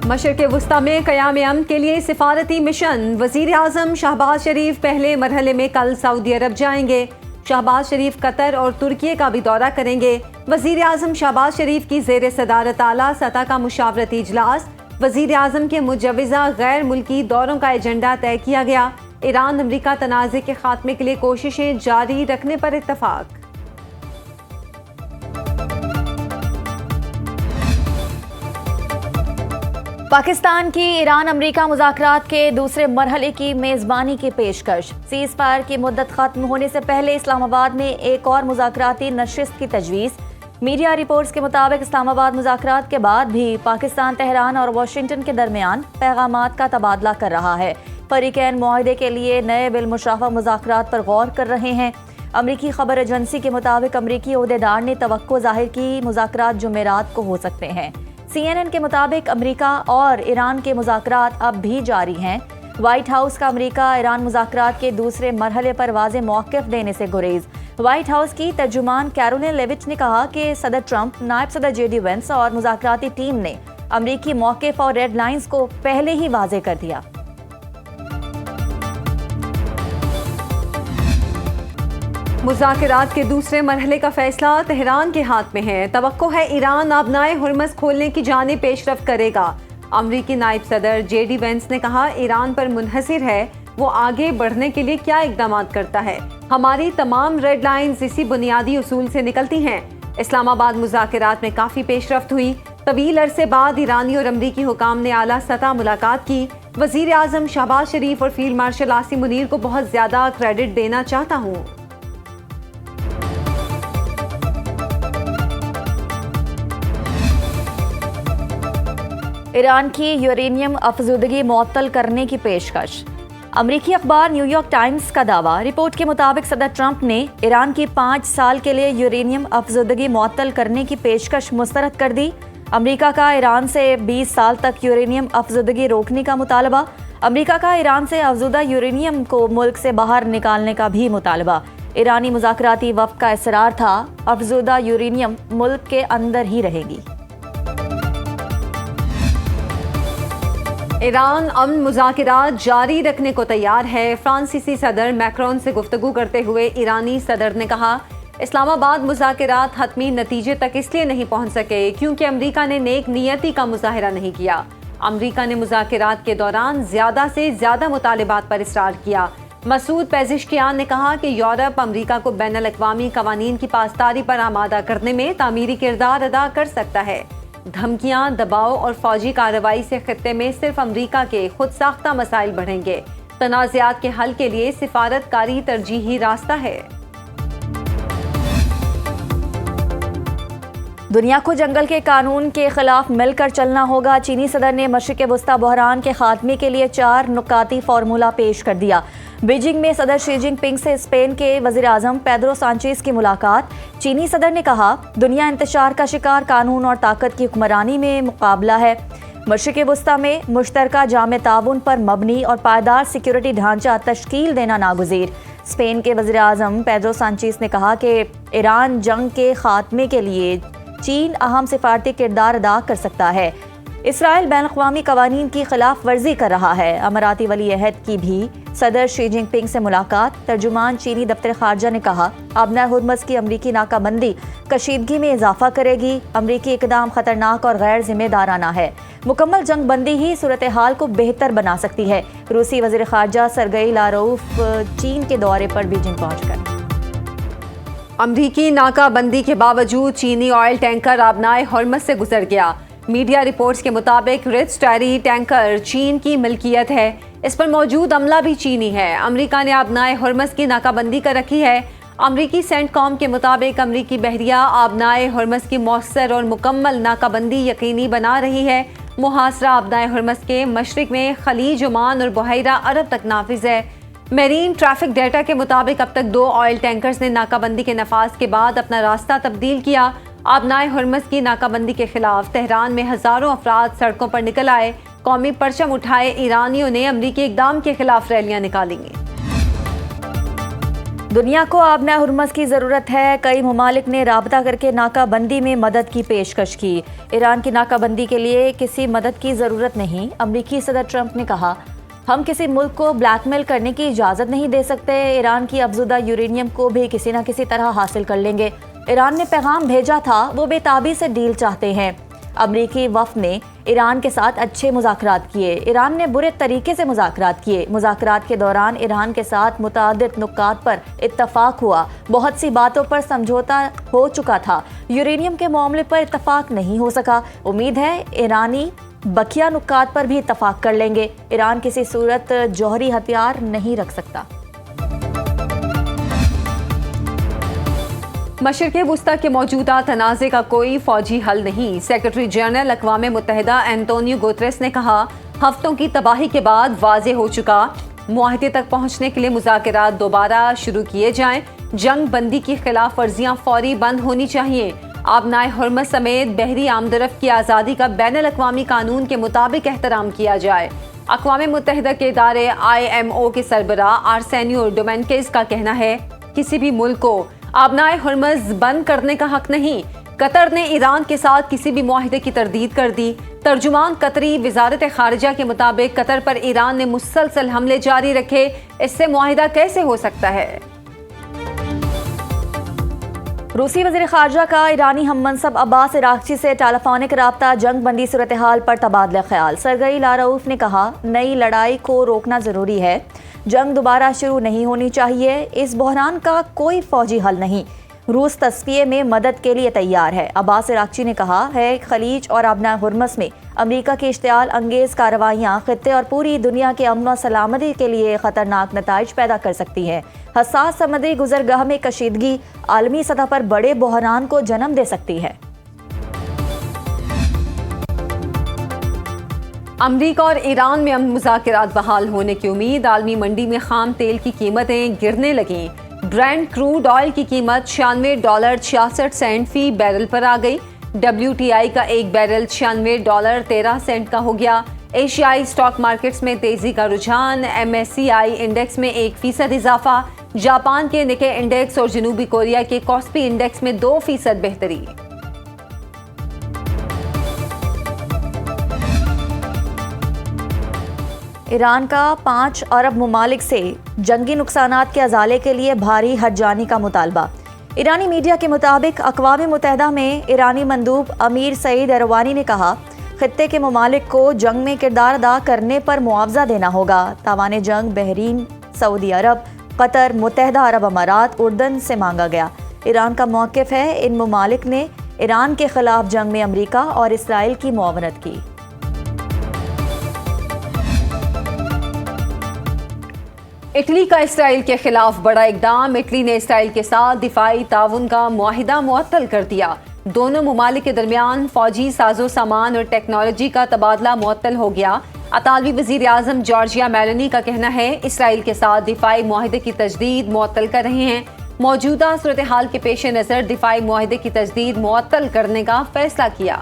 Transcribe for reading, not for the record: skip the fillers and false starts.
مشرق وسطی میں قیام امن کے لیے سفارتی مشن، وزیر اعظم شہباز شریف پہلے مرحلے میں کل سعودی عرب جائیں گے۔ شہباز شریف قطر اور ترکی کا بھی دورہ کریں گے۔ وزیر اعظم شہباز شریف کی زیر صدارت اعلیٰ سطح کا مشاورتی اجلاس، وزیر اعظم کے مجوزہ غیر ملکی دوروں کا ایجنڈا طے کیا گیا۔ ایران امریکہ تنازع کے خاتمے کے لیے کوششیں جاری رکھنے پر اتفاق۔ پاکستان کی ایران امریکہ مذاکرات کے دوسرے مرحلے کی میزبانی کی پیشکش، سیز فائر کی مدت ختم ہونے سے پہلے اسلام آباد میں ایک اور مذاکراتی نشست کی تجویز۔ میڈیا رپورٹس کے مطابق اسلام آباد مذاکرات کے بعد بھی پاکستان تہران اور واشنگٹن کے درمیان پیغامات کا تبادلہ کر رہا ہے۔ فریقین معاہدے کے لیے نئے بالمشافہ مذاکرات پر غور کر رہے ہیں۔ امریکی خبر ایجنسی کے مطابق امریکی عہدیدار نے توقع ظاہر کی مذاکرات جمعرات کو ہو سکتے ہیں۔ CNN کے مطابق امریکہ اور ایران کے مذاکرات اب بھی جاری ہیں۔ وائٹ ہاؤس کا امریکہ ایران مذاکرات کے دوسرے مرحلے پر واضح موقف دینے سے گریز۔ وائٹ ہاؤس کی ترجمان کیرولین لیوچ نے کہا کہ صدر ٹرمپ، نائب صدر JD وینس اور مذاکراتی ٹیم نے امریکی موقف اور ریڈ لائنز کو پہلے ہی واضح کر دیا۔ مذاکرات کے دوسرے مرحلے کا فیصلہ تہران کے ہاتھ میں ہے۔ توقع ہے ایران آبنائے ہرمز کھولنے کی جانب پیش رفت کرے گا۔ امریکی نائب صدر JD وینس نے کہا، ایران پر منحصر ہے وہ آگے بڑھنے کے لیے کیا اقدامات کرتا ہے۔ ہماری تمام ریڈ لائنز اسی بنیادی اصول سے نکلتی ہیں۔ اسلام آباد مذاکرات میں کافی پیش رفت ہوئی۔ طویل عرصے بعد ایرانی اور امریکی حکام نے اعلیٰ سطح ملاقات کی۔ وزیر اعظم شہباز شریف اور فیلڈ مارشل عاصم منیر کو بہت زیادہ کریڈٹ دینا چاہتا ہوں۔ ایران کی یورینیم افزودگی معطل کرنے کی پیشکش۔ امریکی اخبار نیو یارک ٹائمز کا دعویٰ، رپورٹ کے مطابق صدر ٹرمپ نے ایران کی 5 سال کے لیے یورینیم افزودگی معطل کرنے کی پیشکش مسترد کر دی۔ امریکہ کا ایران سے 20 سال تک یورینیم افزودگی روکنے کا مطالبہ۔ امریکہ کا ایران سے افزودہ یورینیم کو ملک سے باہر نکالنے کا بھی مطالبہ۔ ایرانی مذاکراتی وفد کا اصرار تھا افزودہ یورینیم ملک کے اندر ہی رہے گی۔ ایران امن مذاکرات جاری رکھنے کو تیار ہے۔ فرانسیسی صدر میکرون سے گفتگو کرتے ہوئے ایرانی صدر نے کہا، اسلام آباد مذاکرات حتمی نتیجے تک اس لیے نہیں پہنچ سکے کیونکہ امریکہ نے نیک نیتی کا مظاہرہ نہیں کیا۔ امریکہ نے مذاکرات کے دوران زیادہ سے زیادہ مطالبات پر اصرار کیا۔ مسعود پیزشکیان نے کہا کہ یورپ امریکہ کو بین الاقوامی قوانین کی پاسداری پر آمادہ کرنے میں تعمیری کردار ادا کر سکتا ہے۔ دھمکیاں، دباؤ اور فوجی کارروائی سے خطے میں صرف امریکہ کے خود ساختہ مسائل بڑھیں گے۔ تنازعات کے حل کے لیے سفارت کاری ترجیحی راستہ ہے۔ دنیا کو جنگل کے قانون کے خلاف مل کر چلنا ہوگا۔ چینی صدر نے مشرق وسطی بحران کے خاتمے کے لیے 4 نکاتی فارمولہ پیش کر دیا۔ بیجنگ میں صدر شی جن پنگ سے اسپین کے وزیر اعظم پیدرو سانچیز کی ملاقات۔ چینی صدر نے کہا، دنیا انتشار کا شکار قانون اور طاقت کی حکمرانی میں مقابلہ ہے۔ مشرق وسطی میں مشترکہ جامع تعاون پر مبنی اور پائیدار سیکیورٹی ڈھانچہ تشکیل دینا ناگزیر۔ اسپین کے وزیر اعظم پیدرو سانچیز نے کہا کہ ایران جنگ کے خاتمے کے لیے چین اہم سفارتی کردار ادا کر سکتا ہے۔ اسرائیل بین الاقوامی قوانین کی خلاف ورزی کر رہا ہے۔ اماراتی ولی عہد کی بھی صدر شی جن پنگ سے ملاقات۔ ترجمان چینی دفتر خارجہ نے کہا، آبنائے ہرمز کی امریکی ناکہ بندی کشیدگی میں اضافہ کرے گی۔ امریکی اقدام خطرناک اور غیر ذمہ دارانہ ہے۔ مکمل جنگ بندی ہی صورتحال کو بہتر بنا سکتی ہے۔ روسی وزیر خارجہ سرگئی لاروف چین کے دورے پر بیجنگ پہنچ کر امریکی ناکہ بندی کے باوجود چینی آئل ٹینکر آبنائے ہرمز سے گزر گیا۔ میڈیا رپورٹس کے مطابق رچ ٹیری ٹینکر چین کی ملکیت ہے۔ اس پر موجود عملہ بھی چینی ہے۔ امریکہ نے آبنائے ہرمز کی ناکہ بندی کر رکھی ہے۔ امریکی سینٹ کام کے مطابق امریکی بحریہ آبنائے ہرمز کی مؤثر اور مکمل ناکہ بندی یقینی بنا رہی ہے۔ محاصرہ آبنائے ہرمز کے مشرق میں خلیج عمان اور بحیرہ عرب تک نافذ ہے۔ میرین ٹریفک ڈیٹا کے مطابق اب تک 2 آئل ٹینکرز نے ناکہ بندی کے نفاذ کے بعد اپنا راستہ تبدیل کیا۔ آبنائے ہرمز کی ناکہ بندی کے خلاف تہران میں ہزاروں افراد سڑکوں پر نکل آئے۔ قومی پرچم اٹھائے ایرانیوں نے امریکی اقدام کے خلاف ریلیاں نکالیں۔ دنیا کو آبنۂ ہرمز کی ضرورت ہے، کئی ممالک نے رابطہ کر کے ناکہ بندی میں مدد کی پیشکش کی۔ ایران کی ناکہ بندی کے لیے کسی مدد کی ضرورت نہیں۔ امریکی صدر ٹرمپ نے کہا، ہم کسی ملک کو بلیک میل کرنے کی اجازت نہیں دے سکتے، ایران کی افزودہ یورینیم کو بھی کسی نہ کسی طرح حاصل کر لیں گے۔ ایران نے پیغام بھیجا تھا، وہ بے تابی سے ڈیل چاہتے ہیں۔ امریکی وفد نے ایران کے ساتھ اچھے مذاکرات کیے، ایران نے برے طریقے سے مذاکرات کیے۔ مذاکرات کے دوران ایران کے ساتھ متعدد نکات پر اتفاق ہوا، بہت سی باتوں پر سمجھوتا ہو چکا تھا، یورینیم کے معاملے پر اتفاق نہیں ہو سکا۔ امید ہے ایرانی بقیہ نکات پر بھی اتفاق کر لیں گے۔ ایران کسی صورت جوہری ہتھیار نہیں رکھ سکتا۔ مشرق وسطی کے موجودہ تنازع کا کوئی فوجی حل نہیں۔ سیکرٹری جنرل اقوام متحدہ اینٹونیو گوتریس نے کہا، ہفتوں کی تباہی کے بعد واضح ہو چکا، معاہدے تک پہنچنے کے لیے مذاکرات دوبارہ شروع کیے جائیں۔ جنگ بندی کی خلاف ورزیاں فوری بند ہونی چاہیے۔ آبنائے ہرمز سمیت بحری آمدرفت کی آزادی کا بین الاقوامی قانون کے مطابق احترام کیا جائے۔ اقوام متحدہ کے ادارے IMO کے سربراہ آرسینیو ڈومینکز کا کہنا ہے، کسی بھی ملک کو آبنائے ہرمز بند کرنے کا حق نہیں۔ قطر نے ایران کے ساتھ کسی بھی معاہدے کی تردید کر دی۔ ترجمان قطری وزارت خارجہ کے مطابق قطر پر ایران نے مسلسل حملے جاری رکھے، اس سے معاہدہ کیسے ہو سکتا ہے؟ روسی وزیر خارجہ کا ایرانی ہم منصب عباس عراقچی سے ٹیلی فونک رابطہ، جنگ بندی صورتحال پر تبادلہ خیال۔ سرگئی لاروف نے کہا، نئی لڑائی کو روکنا ضروری ہے، جنگ دوبارہ شروع نہیں ہونی چاہیے، اس بحران کا کوئی فوجی حل نہیں، روس تصفیے میں مدد کے لیے تیار ہے۔ عباس عراقچی نے کہا ہے، خلیج اور آبنائے ہرمز میں امریکہ کی اشتعال انگیز کارروائیاں خطے اور پوری دنیا کے امن و سلامتی کے لیے خطرناک نتائج پیدا کر سکتی ہیں۔ حساس سمندری گزرگاہ میں کشیدگی عالمی سطح پر بڑے بحران کو جنم دے سکتی ہے۔ امریکہ اور ایران میں امن مذاکرات بحال ہونے کی امید۔ عالمی منڈی میں خام تیل کی قیمتیں گرنے لگیں۔ برینٹ کروڈ آئل کی قیمت $96.66 فی بیرل پر آ گئی۔ WTI کا ایک بیرل $96.13 کا ہو گیا۔ ایشیائی سٹاک مارکیٹس میں تیزی کا رجحان، MSCI انڈیکس میں 1% اضافہ، جاپان کے نکے انڈیکس اور جنوبی کوریا کے کوسپی انڈیکس میں 2% بہتری۔ ایران کا 5 عرب ممالک سے جنگی نقصانات کے ازالے کے لیے بھاری حد جانی کا مطالبہ۔ ایرانی میڈیا کے مطابق اقوام متحدہ میں ایرانی مندوب امیر سعید ایروانی نے کہا، خطے کے ممالک کو جنگ میں کردار ادا کرنے پر معاوضہ دینا ہوگا۔ تاوان جنگ بحرین، سعودی عرب، قطر، متحدہ عرب امارات، اردن سے مانگا گیا۔ ایران کا موقف ہے، ان ممالک نے ایران کے خلاف جنگ میں امریکہ اور اسرائیل کی معاونت کی۔ اٹلی کا اسرائیل کے خلاف بڑا اقدام۔ اٹلی نے اسرائیل کے ساتھ دفاعی تعاون کا معاہدہ معطل کر دیا۔ دونوں ممالک کے درمیان فوجی ساز و سامان اور ٹیکنالوجی کا تبادلہ معطل ہو گیا۔ اطالوی وزیر اعظم جارجیا میلونی کا کہنا ہے، اسرائیل کے ساتھ دفاعی معاہدے کی تجدید معطل کر رہے ہیں۔ موجودہ صورتحال کے پیش نظر دفاعی معاہدے کی تجدید معطل کرنے کا فیصلہ کیا۔